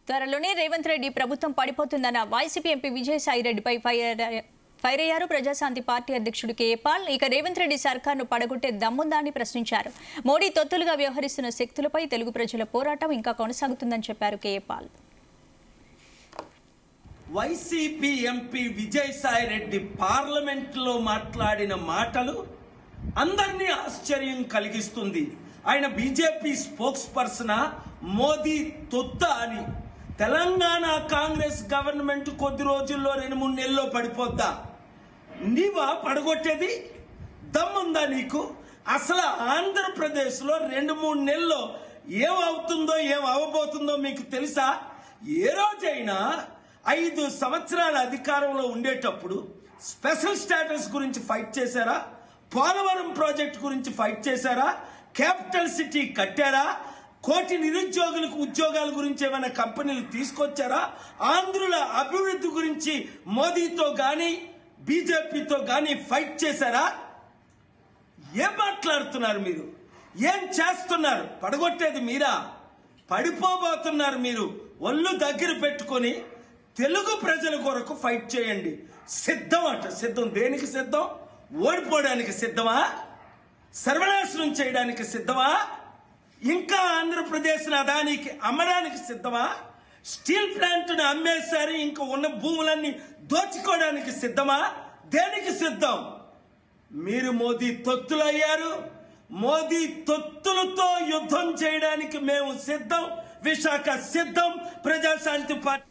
త్వరలోనే రేవంత్ రెడ్డి ప్రభుత్వం పడిపోతుందన్న YCP MP విజయసాయిరెడ్డిపై fire అయ్యారు ప్రజాశాంతి పార్టీ అధ్యక్షుడు కేఏ పాల్. ఇక రేవంత్ రెడ్డి సర్కార్ను పడగొట్టే దమ్ముందా అని ప్రశ్నించారు. మోడీ తొత్తులుగా వ్యవహరిస్తున్న శక్తులపై తెలుగు ప్రజల పోరాటం ఇంకా కొనసాగుతుందని చెప్పారు కేఏ పాల్. వైసీపీ ఎంపీ విజయసాయిరెడ్డి పార్లమెంట్లో మాట్లాడిన మాటలు అందరినీ ఆశ్చర్యం కలిగిస్తుంది. ఆయన బీజేపీ స్పోక్స్ పర్సన్ మోదీ తొత్త అని. తెలంగాణ కాంగ్రెస్ గవర్నమెంట్ కొద్ది రోజుల్లో 2-3 నెలల్లో పడిపోద్దా? నీవా పడగొట్టేది? దమ్ముందా నీకు? అసలు ఆంధ్రప్రదేశ్లో 2-3 నెలల్లో ఏమవుతుందో ఏం అవబోతుందో మీకు తెలుసా? ఏ రోజైనా 5 సంవత్సరాల అధికారంలో ఉండేటప్పుడు స్పెషల్ స్టేటస్ గురించి ఫైట్ చేశారా? పోలవరం ప్రాజెక్ట్ గురించి ఫైట్ చేశారా? క్యాపిటల్ సిటీ కట్టారా? కోటి నిరుద్యోగులకు ఉద్యోగాల గురించి ఏమైనా కంపెనీలు తీసుకొచ్చారా? ఆంధ్రుల అభివృద్ధి గురించి మోదీతో గాని బీజేపీతో గాని ఫైట్ చేశారా? ఏం మాట్లాడుతున్నారు మీరు? ఏం చేస్తున్నారు? పడగొట్టేది మీరా? పడిపోబోతున్నారు మీరు. ఒళ్ళు దగ్గర పెట్టుకొని తెలుగు ప్రజల కొరకు ఫైట్ చేయండి. సిద్ధం అట. సిద్ధం దేనికి సిద్ధం? ఓడిపోవడానికి సిద్ధమా? సర్వనాశనం చేయడానికి సిద్ధమా? ఇంకా ఆంధ్రప్రదేశ్ అదానికి అమ్మడానికి సిద్ధమా? స్టీల్ ప్లాంట్ను అమ్మేశారు, ఇంకా ఉన్న భూములన్నీ దోచుకోవడానికి సిద్ధమా? దేనికి సిద్ధం? మీరు మోదీ తొత్తులయ్యారు. మోదీ తొత్తులతో యుద్ధం చేయడానికి మేము సిద్ధం. విశాఖ సిద్ధం. ప్రజాశాంతి పార్టీ